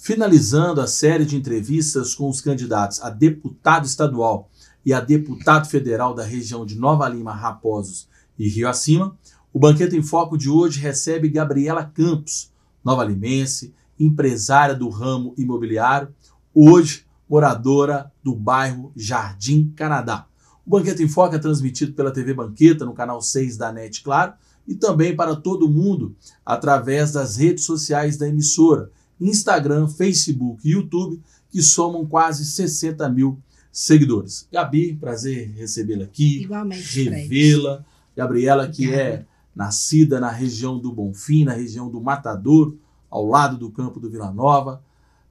Finalizando a série de entrevistas com os candidatos a deputado estadual e a deputado federal da região de Nova Lima, Raposos e Rio Acima, o Banqueta em Foco de hoje recebe Gabriela Campos, novalimense, empresária do ramo imobiliário, hoje moradora do bairro Jardim Canadá. O Banqueta em Foco é transmitido pela TV Banqueta no canal 6 da NET, claro, e também para todo mundo através das redes sociais da emissora, Instagram, Facebook e YouTube, que somam quase 60 mil seguidores. Gabi, prazer recebê-la aqui. Igualmente, revê-la. Gabriela, que é nascida na região do Bonfim, na região do Matadouro, ao lado do campo do Vila Nova,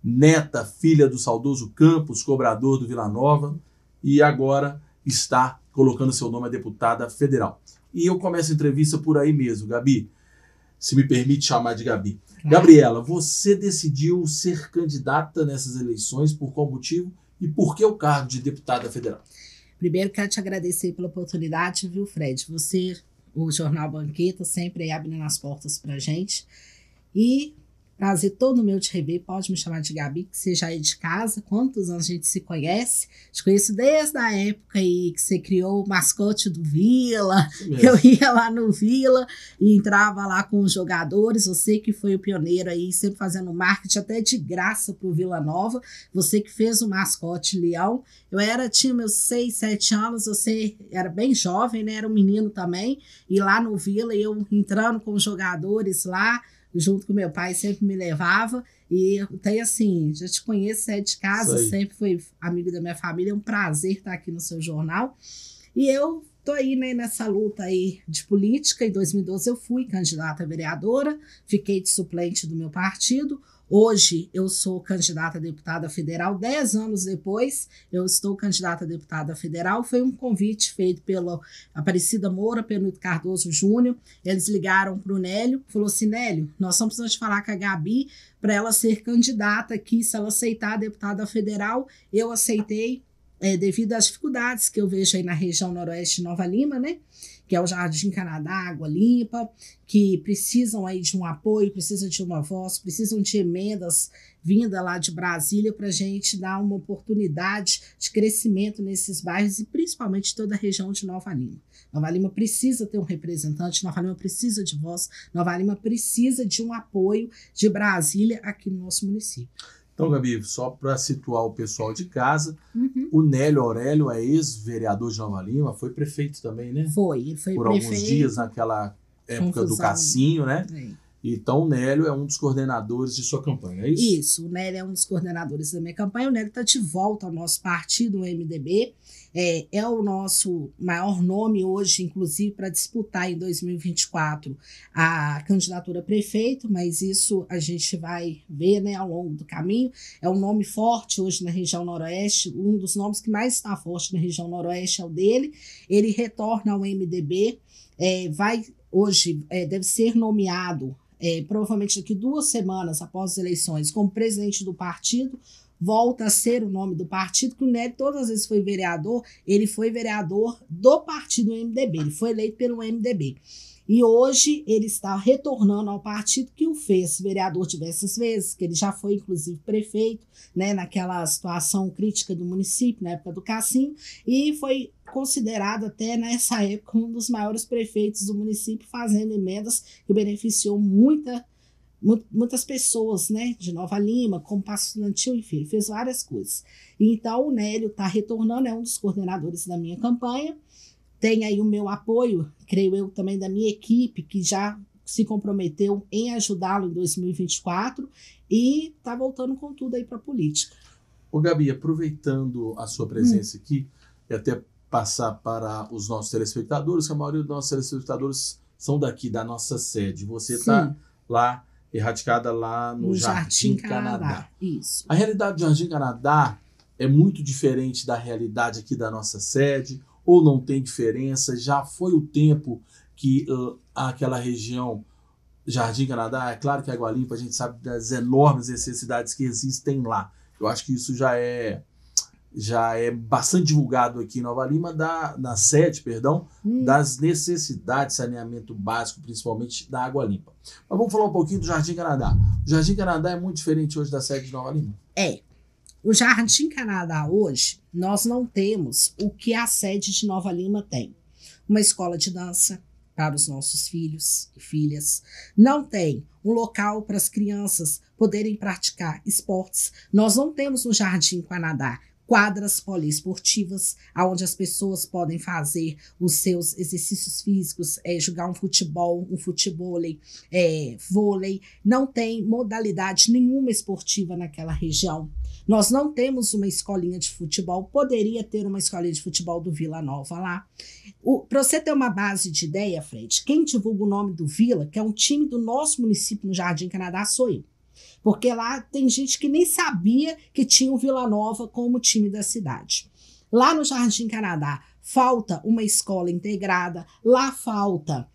neta, filha do saudoso Campos, cobrador do Vila Nova, e agora está colocando seu nome a deputada federal. E eu começo a entrevista por aí mesmo, Gabi, se me permite chamar de Gabi. Gabriela, você decidiu ser candidata nessas eleições por qual motivo e por que o cargo de deputada federal? Primeiro, quero te agradecer pela oportunidade, viu, Fred? Você, o Jornal Banqueta, sempre abrindo as portas pra gente. E prazer todo meu te rever, pode me chamar de Gabi, que você já é de casa, quantos anos a gente se conhece? Te conheço desde a época aí que você criou o mascote do Vila, eu ia lá no Vila e entrava lá com os jogadores, você que foi o pioneiro aí, sempre fazendo marketing até de graça pro Vila Nova, você que fez o mascote Leão, tinha meus 6, 7 anos, você era bem jovem, né, era um menino também, e lá no Vila eu entrando com os jogadores lá, junto com meu pai, sempre me levava, e tem assim, já te conheço, você é de casa, sempre foi amigo da minha família, é um prazer estar aqui no seu jornal, e eu tô aí, né, nessa luta aí de política. Em 2012 eu fui candidata a vereadora, fiquei de suplente do meu partido. Hoje eu sou candidata a deputada federal, 10 anos depois eu estou candidata a deputada federal. Foi um convite feito pela Aparecida Moura, Penuto Cardoso Júnior. Eles ligaram para o Nélio, falou assim: Nélio, nós estamos precisando de falar com a Gabi para ela ser candidata aqui, se ela aceitar a deputada federal. Eu aceitei, devido às dificuldades que eu vejo aí na região noroeste de Nova Lima, né? Que é o Jardim Canadá, Água Limpa, que precisam aí de um apoio, precisam de uma voz, precisam de emendas vinda lá de Brasília para a gente dar uma oportunidade de crescimento nesses bairros e principalmente toda a região de Nova Lima. Nova Lima precisa ter um representante, Nova Lima precisa de voz, Nova Lima precisa de um apoio de Brasília aqui no nosso município. Então, Gabi, só para situar o pessoal de casa, o Nélio Aurélio é ex-vereador de Nova Lima, foi prefeito também, né? Foi, ele foi por prefeito. Alguns dias naquela época do Cassinho, né? Então, o Nélio é um dos coordenadores de sua campanha, é isso? Isso, o Nélio é um dos coordenadores da minha campanha. O Nélio está de volta ao nosso partido, o MDB. É o nosso maior nome hoje, inclusive, para disputar em 2024 a candidatura a prefeito, mas isso a gente vai ver, né, ao longo do caminho. É um nome forte hoje na região noroeste, um dos nomes que mais está forte na região noroeste é o dele. Ele retorna ao MDB, deve ser nomeado provavelmente daqui 2 semanas após as eleições como presidente do partido. Volta a ser o nome do partido, que o Nélio todas as vezes foi vereador, ele foi vereador do partido MDB, ele foi eleito pelo MDB. E hoje ele está retornando ao partido que o fez vereador diversas vezes, que ele já foi inclusive prefeito, né, naquela situação crítica do município, na época do Cassinho, e foi considerado até nessa época um dos maiores prefeitos do município, fazendo emendas que beneficiou muitas pessoas, né, de Nova Lima, como Passo Estudantil, enfim, fez várias coisas. Então o Nélio está retornando, é um dos coordenadores da minha campanha, tem aí o meu apoio, creio eu, também da minha equipe, que já se comprometeu em ajudá-lo em 2024 e está voltando com tudo aí para a política. Ô Gabi, aproveitando a sua presença aqui, e até passar para os nossos telespectadores, que a maioria dos nossos telespectadores são daqui, da nossa sede. Você está lá, erradicada lá no Jardim Canadá. Isso. A realidade do Jardim Canadá é muito diferente da realidade aqui da nossa sede, ou não tem diferença? Já foi o tempo que aquela região, Jardim Canadá, é claro que Água Limpa, a gente sabe das enormes necessidades que existem lá. Eu acho que isso já é já é bastante divulgado aqui em Nova Lima, na sede, perdão, das necessidades de saneamento básico, principalmente da água limpa. Mas vamos falar um pouquinho do Jardim Canadá. O Jardim Canadá é muito diferente hoje da sede de Nova Lima? O Jardim Canadá hoje, nós não temos o que a sede de Nova Lima tem. Uma escola de dança para os nossos filhos e filhas. Não tem um local para as crianças poderem praticar esportes. Nós não temos no Jardim Canadá quadras poliesportivas, onde as pessoas podem fazer os seus exercícios físicos, jogar um futebol, vôlei. Não tem modalidade nenhuma esportiva naquela região. Nós não temos uma escolinha de futebol, poderia ter uma escolinha de futebol do Vila Nova lá. Para você ter uma base de ideia, Fred, quem divulga o nome do Vila, que é um time do nosso município no Jardim Canadá, sou eu. Porque lá tem gente que nem sabia que tinha o Vila Nova como time da cidade. Lá no Jardim Canadá falta uma escola integrada, lá falta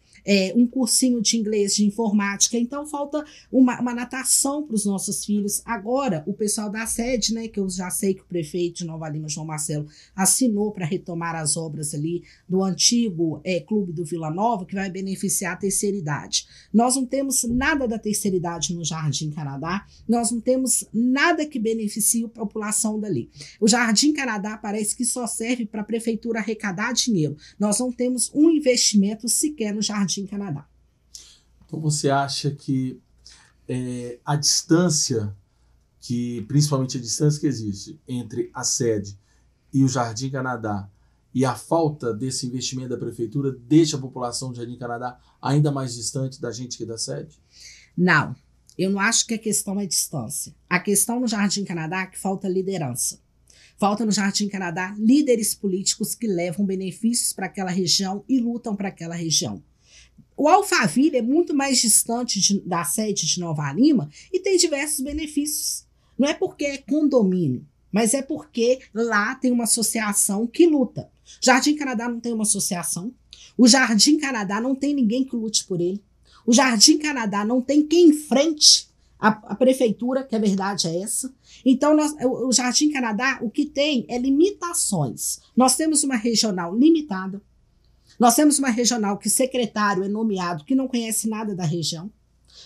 um cursinho de inglês, de informática, então falta uma natação para os nossos filhos. Agora, o pessoal da sede, né, que eu já sei que o prefeito de Nova Lima, João Marcelo, assinou para retomar as obras ali do antigo clube do Vila Nova, que vai beneficiar a terceira idade. Nós não temos nada da terceira idade no Jardim Canadá, nós não temos nada que beneficie a população dali. O Jardim Canadá parece que só serve para a prefeitura arrecadar dinheiro. Nós não temos um investimento sequer no Jardim Canadá. Então você acha que a distância, principalmente a distância que existe entre a sede e o Jardim Canadá e a falta desse investimento da prefeitura deixa a população do Jardim Canadá ainda mais distante da gente que da sede? Não, eu não acho que a questão é distância. A questão no Jardim Canadá é que falta liderança. Falta no Jardim Canadá líderes políticos que levam benefícios para aquela região e lutam para aquela região. O Alphaville é muito mais distante da sede de Nova Lima e tem diversos benefícios. Não é porque é condomínio, mas é porque lá tem uma associação que luta. Jardim Canadá não tem uma associação. O Jardim Canadá não tem ninguém que lute por ele. O Jardim Canadá não tem quem enfrente a prefeitura, que a verdade é essa. Então, o Jardim Canadá, o que tem é limitações. Nós temos uma regional limitada. Nós temos uma regional que secretário é nomeado que não conhece nada da região.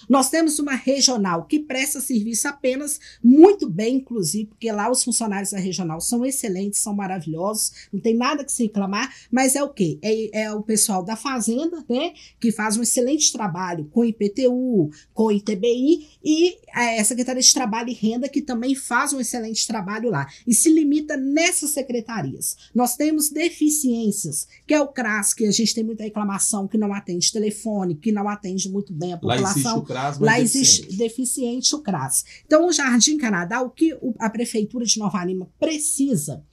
Nós temos uma regional que presta serviço apenas muito bem, inclusive, porque lá os funcionários da regional são excelentes, são maravilhosos, não tem nada que se reclamar, mas é o quê? É o pessoal da Fazenda, né, que faz um excelente trabalho com o IPTU, com o ITBI e a Secretaria de Trabalho e Renda, que também faz um excelente trabalho lá, e se limita nessas secretarias. Nós temos deficiências, que é o CRAS, que a gente tem muita reclamação, que não atende telefone, que não atende muito bem a população. Lá existe deficiente o CRAS. Então, o Jardim Canadá, o que a Prefeitura de Nova Lima precisa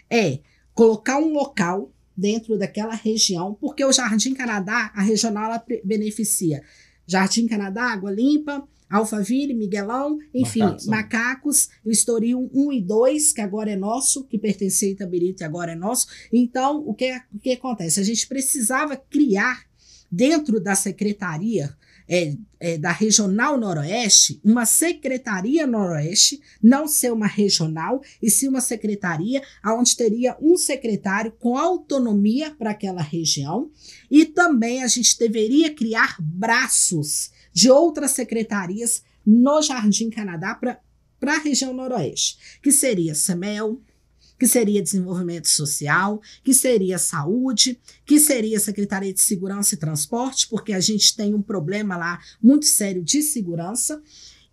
é colocar um local dentro daquela região, porque o Jardim Canadá, a regional, ela beneficia Jardim Canadá, Água Limpa, Alphaville, Miguelão, enfim, Macacos, o Estoril 1 e 2, que agora é nosso, que pertencia a Itabirito e agora é nosso. Então, o que acontece? A gente precisava criar, dentro da secretaria da Regional Noroeste, uma Secretaria Noroeste, não ser uma regional, e sim uma secretaria onde teria um secretário com autonomia para aquela região, e também a gente deveria criar braços de outras secretarias no Jardim Canadá para a região Noroeste, que seria SEMEL, que seria Desenvolvimento Social, que seria Saúde, que seria Secretaria de Segurança e Transporte, porque a gente tem um problema lá muito sério de segurança.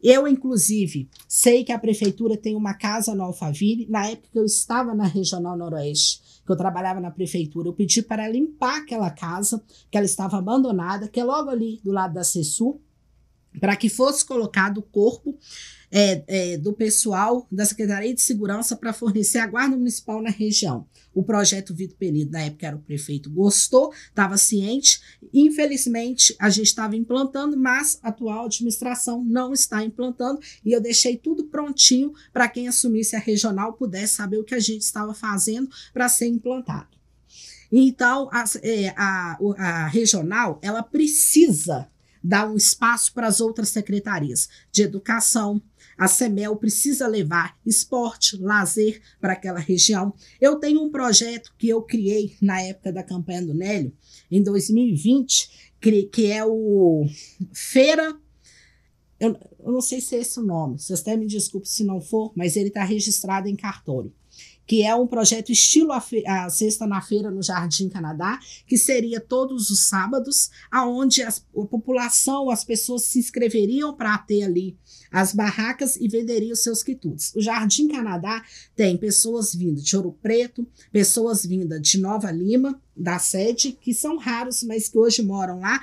Eu, inclusive, sei que a prefeitura tem uma casa no Alphaville. Na época que eu estava na Regional Noroeste, que eu trabalhava na prefeitura, eu pedi para limpar aquela casa, que ela estava abandonada, que é logo ali do lado da CESU, para que fosse colocado o corpo do pessoal da Secretaria de Segurança para fornecer a Guarda Municipal na região. O projeto Vitor Penido, na época era o prefeito, gostou, estava ciente. Infelizmente, a gente estava implantando, mas a atual administração não está implantando, e eu deixei tudo prontinho para quem assumisse a regional pudesse saber o que a gente estava fazendo para ser implantado. Então, a regional, ela precisa dar um espaço para as outras secretarias de educação, A CEMEL precisa levar esporte, lazer para aquela região. Eu tenho um projeto que eu criei na época da campanha do Nélio, em 2020, que é o Feira. Eu não sei se é esse o nome, vocês até me desculpem se não for, mas ele está registrado em cartório. Que é um projeto estilo a Sexta na Feira no Jardim Canadá, que seria todos os sábados, aonde a população, as pessoas se inscreveriam para ter ali as barracas e venderiam seus quitutes. O Jardim Canadá tem pessoas vindas de Ouro Preto, pessoas vindas de Nova Lima, da sede, que são raros, mas que hoje moram lá,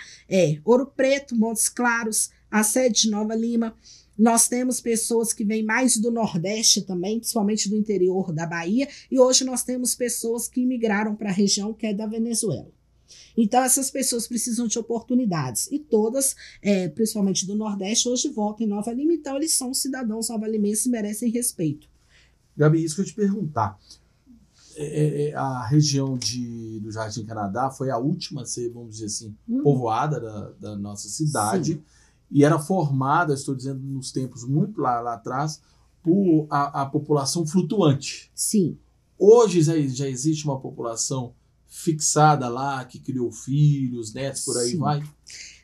Ouro Preto, Montes Claros, a sede de Nova Lima. Nós temos pessoas que vêm mais do Nordeste também, principalmente do interior da Bahia, e hoje nós temos pessoas que migraram para a região que é da Venezuela. Então, essas pessoas precisam de oportunidades, e todas, principalmente do Nordeste, hoje votam em Nova Lima, então eles são cidadãos nova-limenses e merecem respeito. Gabi, isso que eu te perguntar. A região do Jardim Canadá foi a última a ser, vamos dizer assim, povoada da nossa cidade. Sim. E era formada, estou dizendo nos tempos muito lá atrás, por a população flutuante. Sim. Hoje já existe uma população fixada lá, que criou filhos, netos, por aí vai?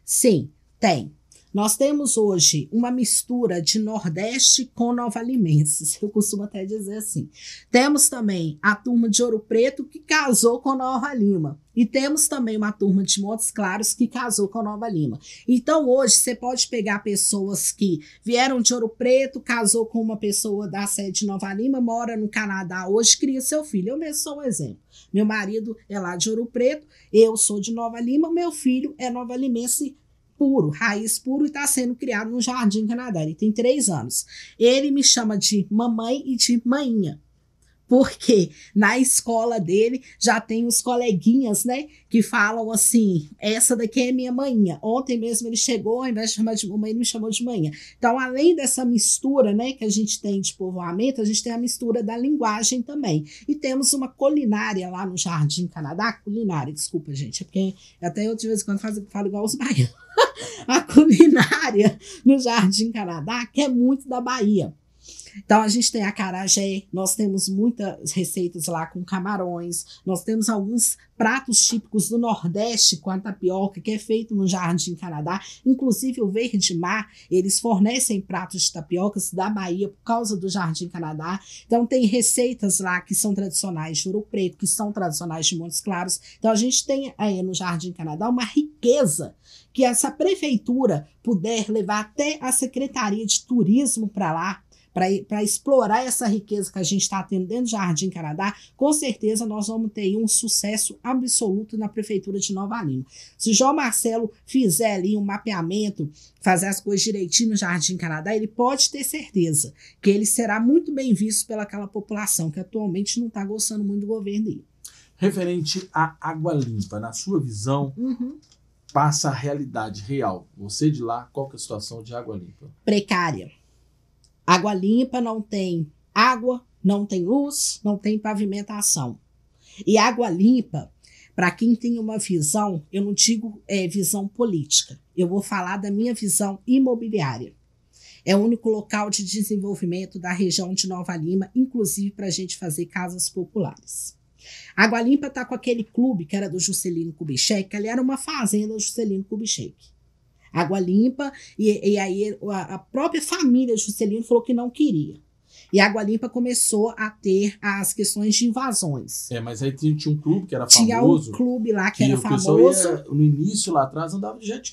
Sim, tem. Nós temos hoje uma mistura de Nordeste com nova-limenses, eu costumo até dizer assim. Temos também a turma de Ouro Preto que casou com Nova Lima. E temos também uma turma de Montes Claros que casou com Nova Lima. Então hoje você pode pegar pessoas que vieram de Ouro Preto, casou com uma pessoa da sede de Nova Lima, mora no Canadá hoje, cria seu filho. Eu mesmo sou um exemplo. Meu marido é lá de Ouro Preto, eu sou de Nova Lima, meu filho é nova-limense puro, raiz puro, e está sendo criado no Jardim Canadá. Ele tem 3 anos. Ele me chama de mamãe e de mainha, porque na escola dele já tem os coleguinhas, né, que falam assim, essa daqui é minha mainha. Ontem mesmo ele chegou, ao invés de chamar de mamãe, ele me chamou de manhã. Então, além dessa mistura, né, que a gente tem de povoamento, a gente tem a mistura da linguagem também. E temos uma culinária lá no Jardim Canadá, culinária, desculpa, gente, é porque até eu de vez em quando falo igual os baianos. A culinária no Jardim Canadá, que é muito da Bahia. Então, a gente tem a acarajé, nós temos muitas receitas lá com camarões, nós temos alguns pratos típicos do Nordeste com a tapioca, que é feito no Jardim Canadá. Inclusive, o Verde Mar, eles fornecem pratos de tapiocas da Bahia por causa do Jardim Canadá. Então, tem receitas lá que são tradicionais de Ouro Preto, que são tradicionais de Montes Claros. Então, a gente tem aí no Jardim Canadá uma riqueza que essa prefeitura puder levar até a Secretaria de Turismo para lá, para explorar essa riqueza que a gente está tendo dentro do Jardim Canadá, com certeza nós vamos ter um sucesso absoluto na Prefeitura de Nova Lima. Se o João Marcelo fizer ali um mapeamento, fazer as coisas direitinho no Jardim Canadá, ele pode ter certeza que ele será muito bem visto pelaquela população que atualmente não está gostando muito do governo dele. Referente à água limpa, na sua visão, passa a realidade real. Você de lá, qual que é a situação de água limpa? Precária. Água limpa não tem água, não tem luz, não tem pavimentação. E água limpa, para quem tem uma visão, eu não digo visão política, eu vou falar da minha visão imobiliária. É o único local de desenvolvimento da região de Nova Lima, inclusive para a gente fazer casas populares. Água Limpa está com aquele clube que era do Juscelino Kubitschek, que ali era uma fazenda do Juscelino Kubitschek. Água Limpa, e aí a própria família Juscelino falou que não queria. E a Água Limpa começou a ter as questões de invasões. Mas aí tinha um clube que era famoso. Tinha um clube lá que era famoso. No início, lá atrás, andava de jet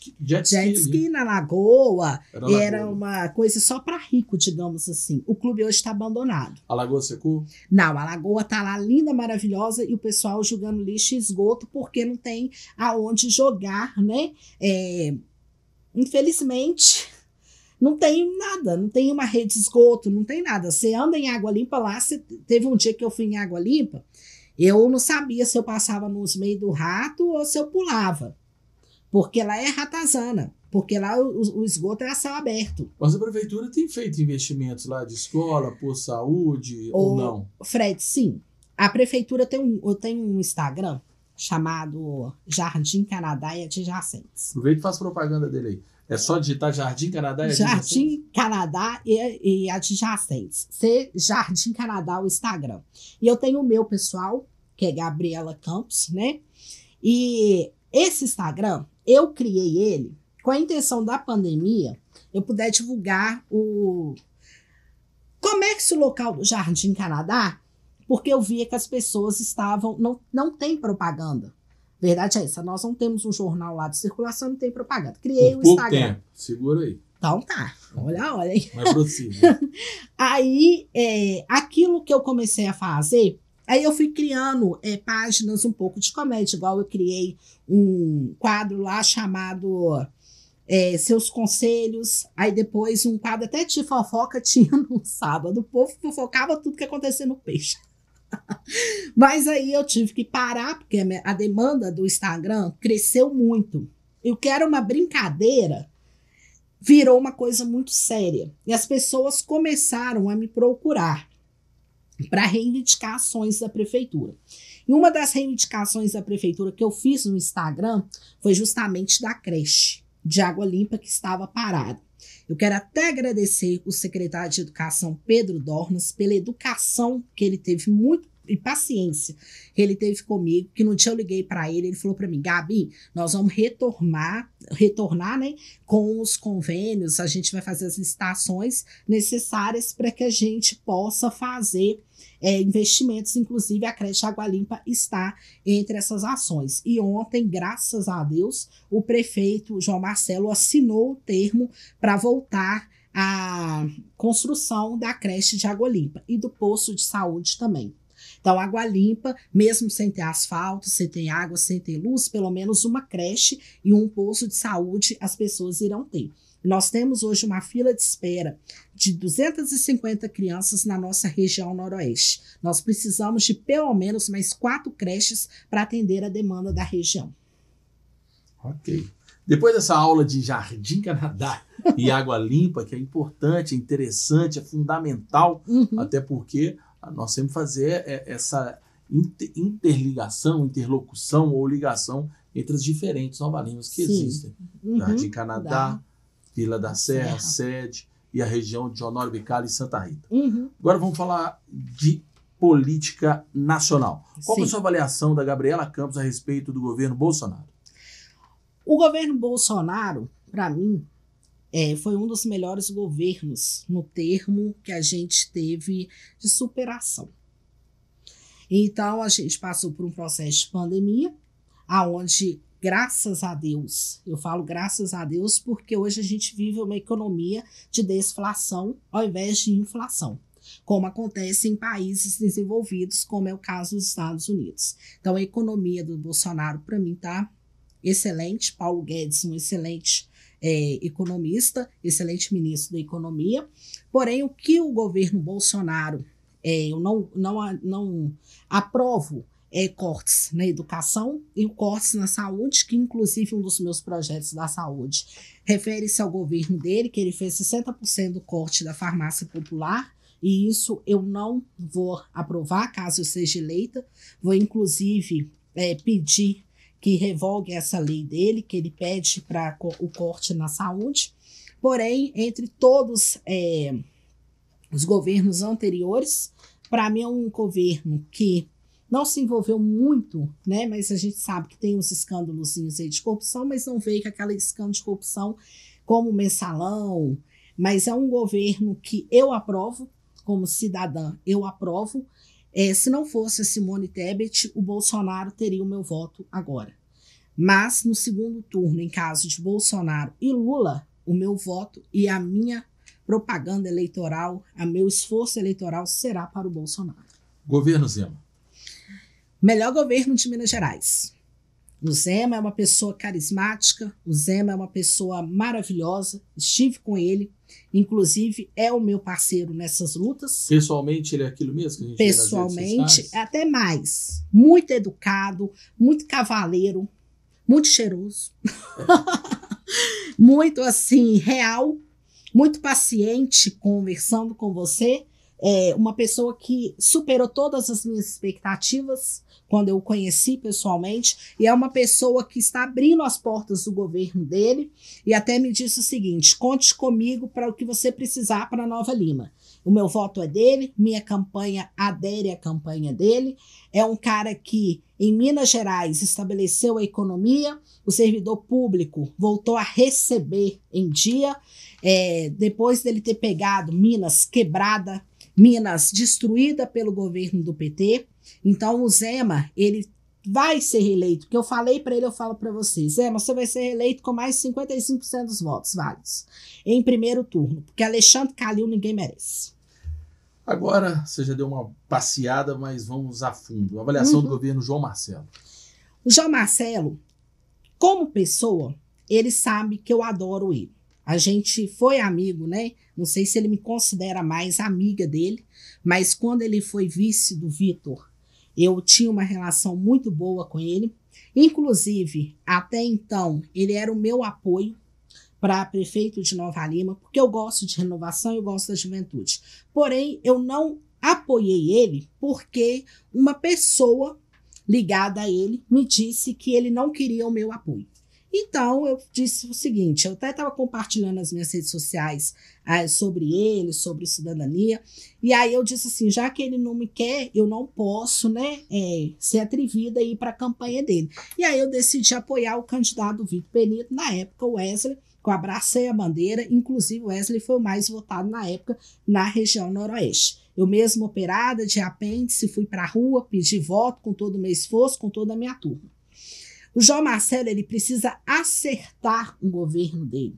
ski na lagoa. Era uma coisa só para rico, digamos assim. O clube hoje está abandonado. A lagoa secou? Não, a lagoa está lá linda, maravilhosa, e o pessoal jogando lixo e esgoto porque não tem aonde jogar, né? Infelizmente, não tem nada, não tem uma rede de esgoto, não tem nada. Você anda em Água Limpa lá, teve um dia que eu fui em Água Limpa, eu não sabia se eu passava nos meios do rato ou se eu pulava, porque lá é ratazana, porque lá o esgoto é a céu aberto. Mas a prefeitura tem feito investimentos lá de escola, por saúde, ou não? Fred, sim. A prefeitura tem um Instagram chamado Jardim Canadá e Adjacentes. Aproveita e faz propaganda dele aí. É só digitar Jardim Canadá e Jardim Canadá e adjacentes. Jardim Canadá, o Instagram. E eu tenho o meu pessoal, que é Gabriela Campos, né? E esse Instagram, eu criei ele com a intenção da pandemia, eu puder divulgar o comércio local do Jardim Canadá, porque eu via que as pessoas estavam... Não tem propaganda. Verdade é essa, nós não temos um jornal lá de circulação, não tem propaganda. Criei o Instagram. Tempo. Segura aí. Então tá, olha aí. Mas prossiga. Aí, aquilo que eu comecei a fazer, aí eu fui criando páginas um pouco de comédia, igual eu criei um quadro lá chamado Seus Conselhos, aí depois um quadro até de fofoca tinha no sábado, o povo fofocava tudo que acontecia no peixe. Mas aí eu tive que parar, porque a demanda do Instagram cresceu muito. Eu quero uma brincadeira, virou uma coisa muito séria. E as pessoas começaram a me procurar para reivindicar ações da prefeitura. E uma das reivindicações da prefeitura que eu fiz no Instagram foi justamente da creche de Água Limpa que estava parada. Eu quero até agradecer o secretário de Educação, Pedro Dornas, pela educação que ele teve muito e paciência que ele teve comigo, que no dia eu liguei para ele falou para mim, Gabi, nós vamos retornar, né, com os convênios, a gente vai fazer as licitações necessárias para que a gente possa fazer investimentos, inclusive a creche Água Limpa está entre essas ações. E ontem, graças a Deus, o prefeito João Marcelo assinou o termo para voltar a construção da creche de Água Limpa e do posto de saúde também. Então, Água Limpa, mesmo sem ter asfalto, sem ter água, sem ter luz, pelo menos uma creche e um posto de saúde as pessoas irão ter. Nós temos hoje uma fila de espera de 250 crianças na nossa região noroeste. Nós precisamos de pelo menos mais 4 creches para atender a demanda da região. Ok. Depois dessa aula de Jardim Canadá e Água Limpa, que é importante, é interessante, é fundamental, até porque nós temos que fazer essa interligação, interlocução ou ligação entre as diferentes Nova Limas que existem. Jardim Canadá, Vila da Serra, Sede e a região de Honório Bicalho e Santa Rita. Agora vamos falar de política nacional. Qual é a sua avaliação da Gabriela Campos a respeito do governo Bolsonaro? O governo Bolsonaro, para mim, foi um dos melhores governos no termo que a gente teve de superação. Então, a gente passou por um processo de pandemia, aonde, graças a Deus, eu falo graças a Deus porque hoje a gente vive uma economia de desflação ao invés de inflação, como acontece em países desenvolvidos, como é o caso dos Estados Unidos. Então, a economia do Bolsonaro, para mim, está excelente. Paulo Guedes, um excelente economista, excelente ministro da Economia. Porém, o que o governo Bolsonaro, eu não aprovo cortes na educação e cortes na saúde, que inclusive um dos meus projetos da saúde refere-se ao governo dele, que ele fez 60% do corte da farmácia popular, e isso eu não vou aprovar caso eu seja eleita. Vou inclusive pedir que revogue essa lei dele, que ele pede para o corte na saúde. Porém, entre todos os governos anteriores, para mim é um governo que não se envolveu muito, né? Mas a gente sabe que tem uns escândalozinhos aí de corrupção, mas não veio com aquele escândalo de corrupção como o mensalão. Mas é um governo que eu aprovo, como cidadã, eu aprovo. Se não fosse a Simone Tebet, o Bolsonaro teria o meu voto agora. Mas no segundo turno, em caso de Bolsonaro e Lula, o meu voto e a minha propaganda eleitoral, o meu esforço eleitoral será para o Bolsonaro. Governo Zema. Melhor governo de Minas Gerais. O Zema é uma pessoa carismática, o Zema é uma pessoa maravilhosa, estive com ele, inclusive é o meu parceiro nessas lutas. Pessoalmente ele é aquilo mesmo que a gente pessoalmente, até mais. Muito educado, muito cavaleiro, muito cheiroso, muito assim, real, muito paciente conversando com você. uma pessoa que superou todas as minhas expectativas quando eu o conheci pessoalmente, e é uma pessoa que está abrindo as portas do governo dele, e até me disse o seguinte: conte comigo para o que você precisar para Nova Lima. O meu voto é dele, minha campanha adere à campanha dele. É um cara que, em Minas Gerais, estabeleceu a economia, o servidor público voltou a receber em dia, depois dele ter pegado Minas quebrada, Minas destruída pelo governo do PT. Então o Zema, ele vai ser reeleito, porque eu falei para ele, eu falo para você, Zema, você vai ser reeleito com mais de 55% dos votos válidos em primeiro turno, porque Alexandre Calil ninguém merece. Agora, você já deu uma passeada, mas vamos a fundo. Avaliação do governo João Marcelo. O João Marcelo, como pessoa, ele sabe que eu adoro ele. A gente foi amigo, né? Não sei se ele me considera mais amiga dele, mas quando ele foi vice do Vitor, eu tinha uma relação muito boa com ele. Inclusive, até então, ele era o meu apoio para prefeito de Nova Lima, porque eu gosto de renovação e eu gosto da juventude. Porém, eu não apoiei ele porque uma pessoa ligada a ele me disse que ele não queria o meu apoio. Então, eu disse o seguinte, eu até estava compartilhando nas minhas redes sociais sobre ele, sobre cidadania, e aí eu disse assim, já que ele não me quer, eu não posso, né, ser atrevida e ir para a campanha dele. E aí eu decidi apoiar o candidato Vitor Benito, na época o Wesley, que eu abracei a bandeira, inclusive o Wesley foi o mais votado na época na região noroeste. Eu mesmo operada de apêndice, fui para a rua, pedi voto com todo o meu esforço, com toda a minha turma. O João Marcelo, ele precisa acertar o governo dele.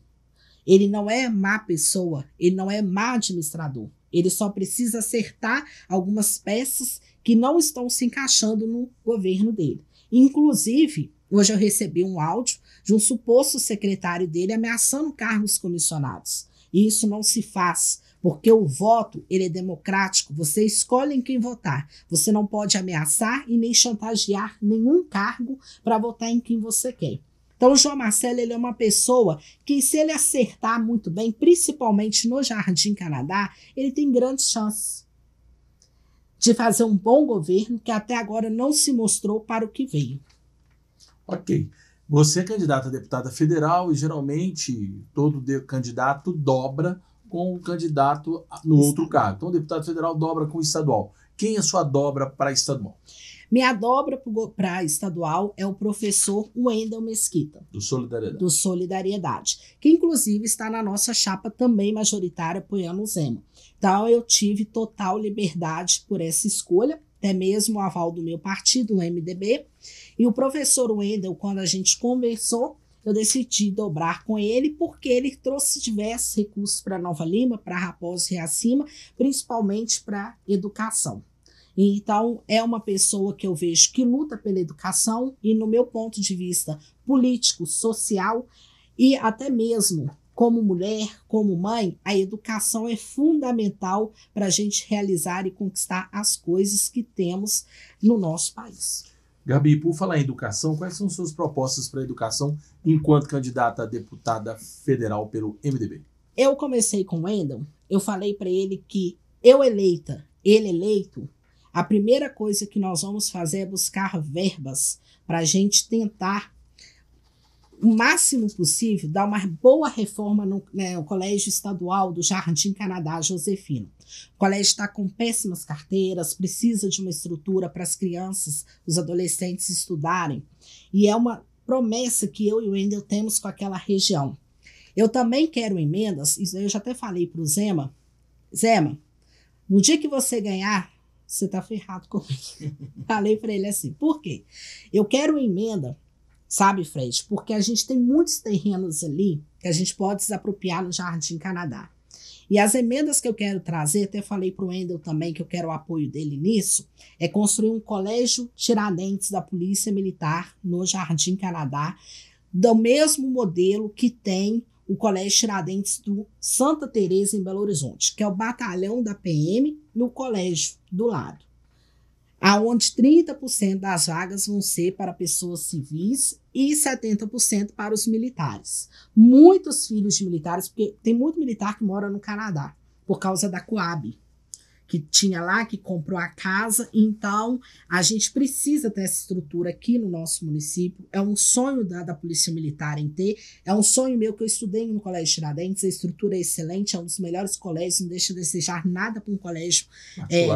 Ele não é má pessoa, ele não é má administrador. Ele só precisa acertar algumas peças que não estão se encaixando no governo dele. Inclusive, hoje eu recebi um áudio de um suposto secretário dele ameaçando cargos comissionados. E isso não se faz, porque o voto ele é democrático, você escolhe em quem votar. Você não pode ameaçar e nem chantagear nenhum cargo para votar em quem você quer. Então o João Marcelo ele é uma pessoa que, se ele acertar muito bem, principalmente no Jardim Canadá, ele tem grandes chances de fazer um bom governo que até agora não se mostrou para o que veio. Ok. Você é candidata a deputada federal e geralmente todo candidato dobra com o candidato no outro cargo. Então o deputado federal dobra com o estadual. Quem é a sua dobra para estadual? Minha dobra para estadual é o professor Wendel Mesquita. Do Solidariedade. Do Solidariedade. Que inclusive está na nossa chapa também majoritária apoiando o Zema. Então eu tive total liberdade por essa escolha, até mesmo o aval do meu partido, o MDB. E o professor Wendel, quando a gente conversou, eu decidi dobrar com ele porque ele trouxe diversos recursos para Nova Lima, para Raposo e Acima, principalmente para educação. Então, é uma pessoa que eu vejo que luta pela educação e, no meu ponto de vista político, social e até mesmo como mulher, como mãe, a educação é fundamental para a gente realizar e conquistar as coisas que temos no nosso país. Gabi, por falar em educação, quais são suas propostas para a educação enquanto candidata a deputada federal pelo MDB? Eu comecei com o Wendel, eu falei para ele que eu eleita, ele eleito, a primeira coisa que nós vamos fazer é buscar verbas para a gente tentar, o máximo possível, dar uma boa reforma no Colégio Estadual do Jardim Canadá Josefino. O colégio está com péssimas carteiras, precisa de uma estrutura para as crianças, os adolescentes estudarem. E é uma promessa que eu e o Wendel temos com aquela região. Eu também quero emendas, isso eu já até falei para o Zema. Zema, no dia que você ganhar, você está ferrado comigo. Falei para ele assim, por quê? Eu quero emenda, sabe, Fred? Porque a gente tem muitos terrenos ali que a gente pode desapropriar no Jardim Canadá. E as emendas que eu quero trazer, até falei para o Wendel também que eu quero o apoio dele nisso, é construir um colégio Tiradentes da Polícia Militar no Jardim Canadá, do mesmo modelo que tem o Colégio Tiradentes do Santa Teresa em Belo Horizonte, que é o batalhão da PM no colégio do lado, aonde 30% das vagas vão ser para pessoas civis e 70% para os militares. Muitos filhos de militares, porque tem muito militar que mora no Canadá, por causa da Coab, que tinha lá, que comprou a casa. Então, a gente precisa ter essa estrutura aqui no nosso município. É um sonho da Polícia Militar em ter. É um sonho meu que eu estudei no Colégio Tiradentes. A estrutura é excelente, é um dos melhores colégios, não deixa de desejar nada para um colégio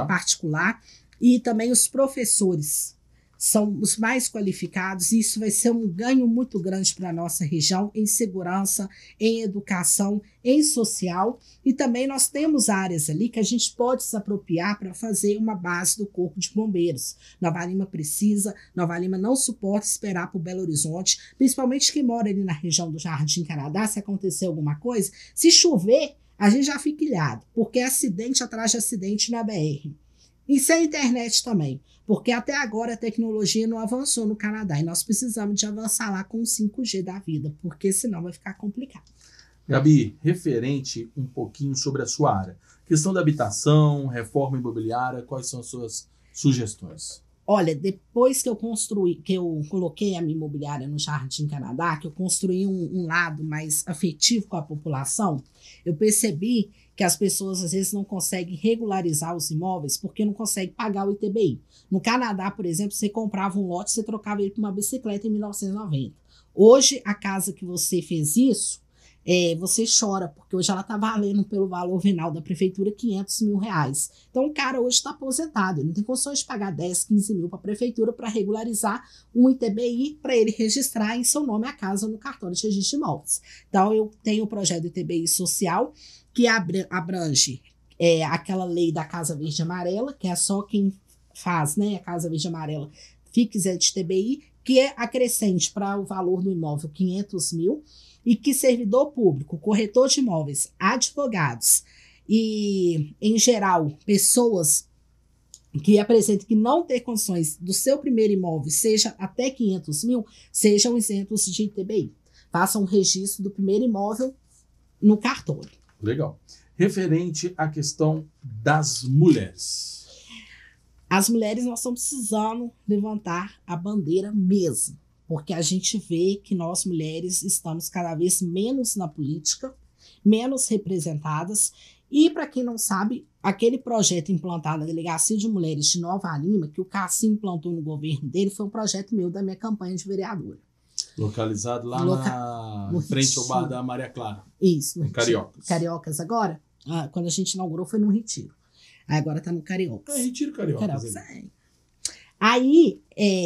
particular. E também os professores são os mais qualificados, e isso vai ser um ganho muito grande para a nossa região em segurança, em educação, em social, e também nós temos áreas ali que a gente pode se apropriar para fazer uma base do Corpo de Bombeiros. Nova Lima precisa, Nova Lima não suporta esperar por Belo Horizonte, principalmente quem mora ali na região do Jardim Canadá, se acontecer alguma coisa, se chover, a gente já fica ilhado, porque é acidente atrás de acidente na BR. E sem internet também, porque até agora a tecnologia não avançou no Canadá e nós precisamos de avançar lá com o 5G da vida, porque senão vai ficar complicado. Gabi, referente um pouquinho sobre a sua área, questão da habitação, reforma imobiliária, quais são as suas sugestões? Olha, depois que eu coloquei a minha imobiliária no Jardim Canadá, que eu construí um lado mais afetivo com a população, eu percebi que as pessoas às vezes não conseguem regularizar os imóveis porque não conseguem pagar o ITBI. No Canadá, por exemplo, você comprava um lote, você trocava ele por uma bicicleta em 1990. Hoje, a casa que você fez isso, você chora, porque hoje ela está valendo pelo valor venal da prefeitura R$500 mil. Então o cara hoje está aposentado, ele não tem condições de pagar 10, 15 mil para a prefeitura para regularizar um ITBI para ele registrar em seu nome a casa no cartório de registro de imóveis. Então eu tenho o projeto do ITBI social, que abrange aquela lei da Casa Verde e Amarela, que é só quem faz, né, a Casa Verde e Amarela fica isento de ITBI, que é acrescente para o valor do imóvel 500 mil, e que servidor público, corretor de imóveis, advogados e, em geral, pessoas que apresentem que não ter condições do seu primeiro imóvel, seja até 500 mil, sejam isentos de ITBI. Façam um registro do primeiro imóvel no cartório. Legal. Referente à questão das mulheres. As mulheres, nós estamos precisando levantar a bandeira mesmo, porque a gente vê que nós mulheres estamos cada vez menos na política, menos representadas. E, para quem não sabe, aquele projeto implantado na Delegacia de Mulheres de Nova Lima, que o Cassim implantou no governo dele, foi um projeto meu da minha campanha de vereadora. Localizado lá na frente ao bar da Maria Clara. Isso. No Cariocas. Cariocas agora, quando a gente inaugurou, foi no Retiro. Aí agora está no Cariocas. Retiro Cariocas. Aí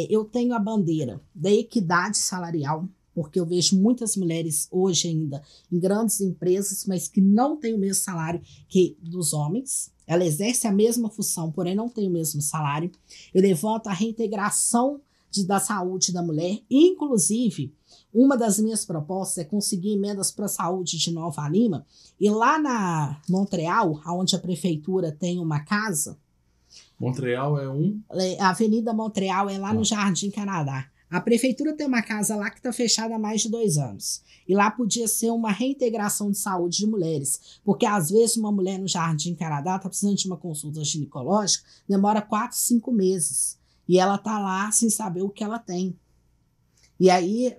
eu tenho a bandeira da equidade salarial, porque eu vejo muitas mulheres hoje ainda em grandes empresas, mas que não têm o mesmo salário que dos homens. Ela exerce a mesma função, porém não tem o mesmo salário. Eu levanto a reintegração da saúde da mulher. Inclusive, uma das minhas propostas é conseguir emendas para a saúde de Nova Lima. E lá na Montreal, onde a prefeitura tem uma casa... Montreal A Avenida Montreal é lá no Jardim Canadá. A prefeitura tem uma casa lá que está fechada há mais de 2 anos. E lá podia ser uma reintegração de saúde de mulheres. Porque, às vezes, uma mulher no Jardim Canadá está precisando de uma consulta ginecológica, demora 4, 5 meses. E ela está lá sem saber o que ela tem. E aí,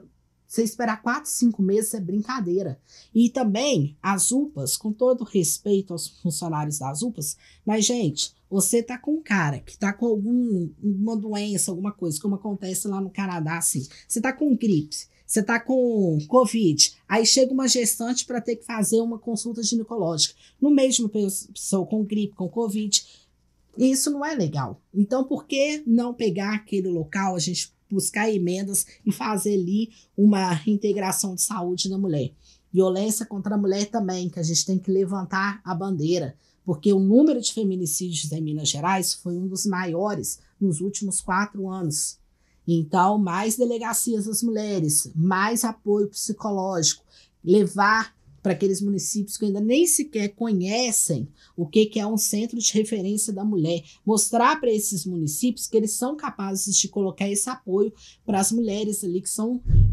você esperar 4, 5 meses é brincadeira. E também, as UPAs, com todo respeito aos funcionários das UPAs, mas, gente, você tá com um cara que tá com alguma doença, alguma coisa, como acontece lá no Canadá, assim. Você tá com gripe, você tá com Covid, aí chega uma gestante para ter que fazer uma consulta ginecológica. No meio de uma pessoa com gripe, com Covid, isso não é legal. Então, por que não pegar aquele local, a gente buscar emendas e fazer ali uma reintegração de saúde da mulher? Violência contra a mulher também, que a gente tem que levantar a bandeira, porque o número de feminicídios em Minas Gerais foi um dos maiores nos últimos 4 anos. Então, mais delegacias das mulheres, mais apoio psicológico, levar para aqueles municípios que ainda nem sequer conhecem o que é um centro de referência da mulher, mostrar para esses municípios que eles são capazes de colocar esse apoio para as mulheres ali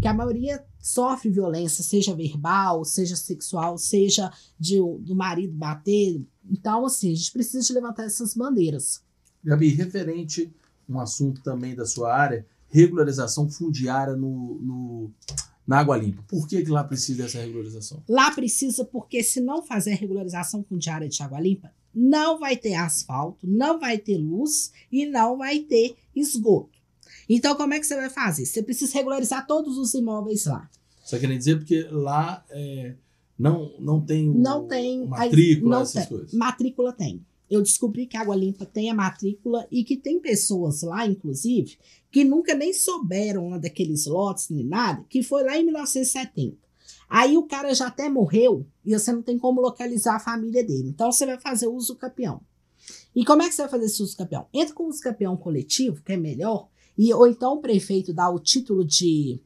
que a maioria sofre violência, seja verbal, seja sexual, seja do marido bater. Então, assim, a gente precisa de levantar essas bandeiras. Gabi, referente um assunto também da sua área, regularização fundiária na Água Limpa. Por que lá precisa dessa regularização? Lá precisa porque, se não fazer regularização fundiária de Água Limpa, não vai ter asfalto, não vai ter luz e não vai ter esgoto. Então, como é que você vai fazer? Você precisa regularizar todos os imóveis lá. Você quer dizer porque lá não tem matrícula, essas coisas? Matrícula tem. Eu descobri que a Água Limpa tem a matrícula e que tem pessoas lá, inclusive, que nunca nem souberam lá daqueles lotes nem nada, que foi lá em 1970. Aí o cara já até morreu e você não tem como localizar a família dele. Então você vai fazer uso capião. E como é que você vai fazer esse uso capião? Entra com o uso capião coletivo, que é melhor, ou então o prefeito dá o título de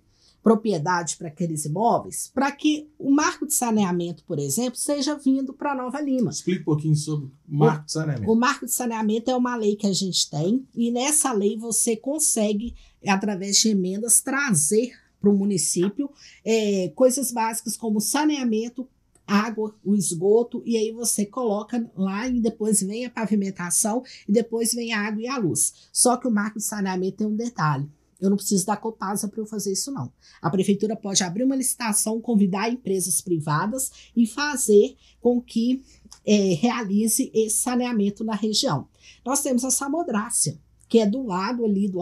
propriedade para aqueles imóveis, para que o marco de saneamento, por exemplo, seja vindo para Nova Lima. Explica um pouquinho sobre o marco de saneamento. O marco de saneamento é uma lei que a gente tem, e nessa lei você consegue, através de emendas, trazer para o município coisas básicas como saneamento, água, o esgoto, e aí você coloca lá e depois vem a pavimentação e depois vem a água e a luz. Só que o marco de saneamento tem um detalhe. Eu não preciso da Copasa para eu fazer isso, não. A prefeitura pode abrir uma licitação, convidar empresas privadas e fazer com que realize esse saneamento na região. Nós temos a Samodrácia, que é do lado ali do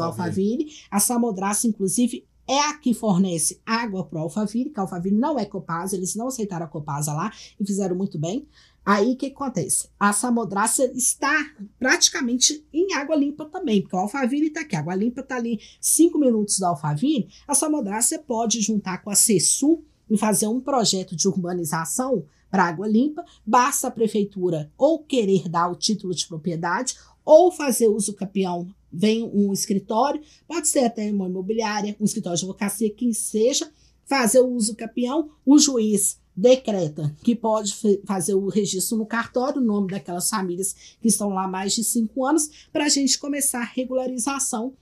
Alphaville. A Samodrácia, inclusive, é a que fornece água para o Alphaville, que a Alphaville não é Copasa, eles não aceitaram a Copasa lá e fizeram muito bem. Aí o que acontece? A Samodrácia está praticamente em Água Limpa também, porque o Alphaville está aqui. A Água Limpa está ali 5 minutos do Alphaville. A Samodrácia pode juntar com a CESU e fazer um projeto de urbanização para Água Limpa. Basta a prefeitura ou querer dar o título de propriedade ou fazer uso capião. Vem um escritório, pode ser até uma imobiliária, um escritório de advocacia, quem seja, fazer o uso capião, o juiz decreta que pode fazer o registro no cartório, o nome daquelas famílias que estão lá há mais de 5 anos, para a gente começar a regularização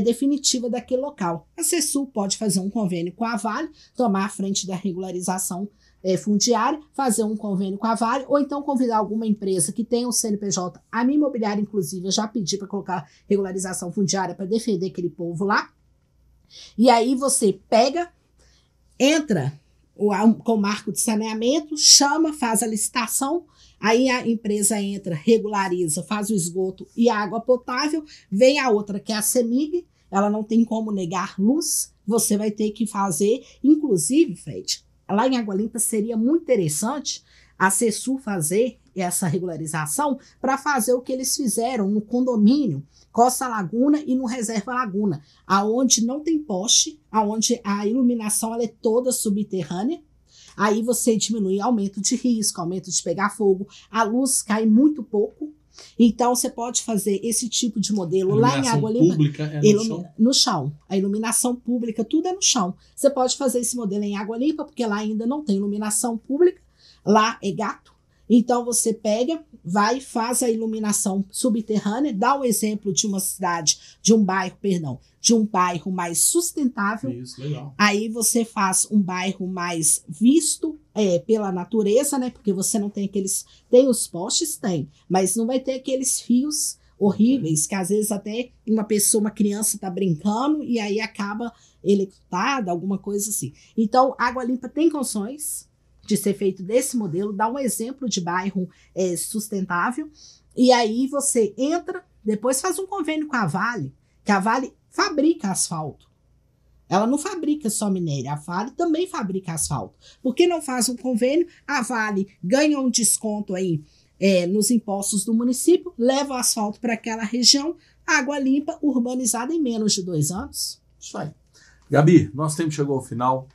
definitiva daquele local. A CESU pode fazer um convênio com a Vale, tomar a frente da regularização fundiária, fazer um convênio com a Vale, ou então convidar alguma empresa que tenha um CNPJ. A minha imobiliária, inclusive, eu já pedi para colocar regularização fundiária para defender aquele povo lá. E aí você pega, entra com o marco de saneamento, chama, faz a licitação, aí a empresa entra, regulariza, faz o esgoto e a água potável, vem a outra que é a CEMIG, ela não tem como negar luz, você vai ter que fazer, inclusive, Fred, lá em Água Limpa seria muito interessante a CESU fazer essa regularização para fazer o que eles fizeram no condomínio Costa Laguna e no Reserva Laguna, aonde não tem poste, aonde a iluminação ela é toda subterrânea. Aí você diminui aumento de risco, aumento de pegar fogo, a luz cai muito pouco. Então você pode fazer esse tipo de modelo lá em Água Limpa. Pública é no chão? No chão. A iluminação pública, tudo é no chão. Você pode fazer esse modelo em Água Limpa, porque lá ainda não tem iluminação pública, lá é gato. Então você pega, vai, faz a iluminação subterrânea, dá o exemplo de uma cidade, de um bairro mais sustentável. Isso, legal. Aí você faz um bairro mais visto pela natureza, né? Porque você não tem aqueles... Tem os postes? Tem. Mas não vai ter aqueles fios horríveis, que às vezes até uma criança tá brincando e aí acaba eletrocutada, alguma coisa assim. Então, Água Limpa tem condições de ser feito desse modelo, dá um exemplo de bairro sustentável, e aí você entra, depois faz um convênio com a Vale, que a Vale fabrica asfalto. Ela não fabrica só minério, a Vale também fabrica asfalto. Por que não faz um convênio? A Vale ganha um desconto aí nos impostos do município, leva o asfalto para aquela região, Água Limpa, urbanizada em menos de 2 anos. Isso aí. Gabi, nosso tempo chegou ao final.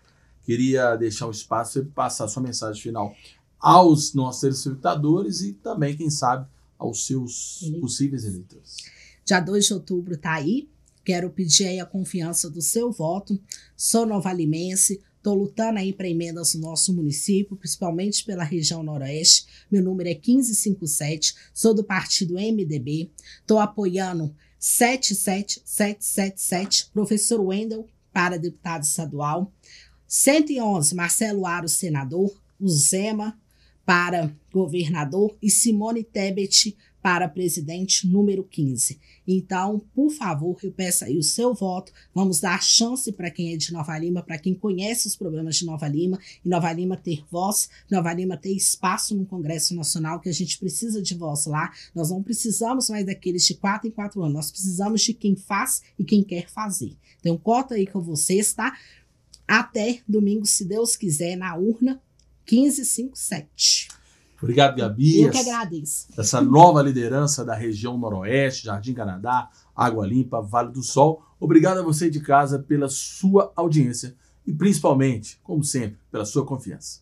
Queria deixar um espaço para passar sua mensagem final aos nossos telespectadores e também, quem sabe, aos seus possíveis eleitores. Dia 2 de outubro está aí. Quero pedir aí a confiança do seu voto. Sou novalimense, estou lutando aí para emendas no nosso município, principalmente pela região noroeste. Meu número é 1557, sou do partido MDB. Estou apoiando 77777, professor Wendel, para deputado estadual. 111, Marcelo Aro, senador, o Zema para governador e Simone Tebet para presidente número 15. Então, por favor, eu peço aí o seu voto. Vamos dar chance para quem é de Nova Lima, para quem conhece os problemas de Nova Lima, e Nova Lima ter voz, Nova Lima ter espaço no Congresso Nacional, que a gente precisa de voz lá. Nós não precisamos mais daqueles de 4 em 4 anos, nós precisamos de quem faz e quem quer fazer. Então, conto aí com vocês, tá? Até domingo, se Deus quiser, na urna 1557. Obrigado, Gabi. Eu que agradeço. Essa nova liderança da região Noroeste, Jardim Canadá, Água Limpa, Vale do Sol. Obrigado a você de casa pela sua audiência e principalmente, como sempre, pela sua confiança.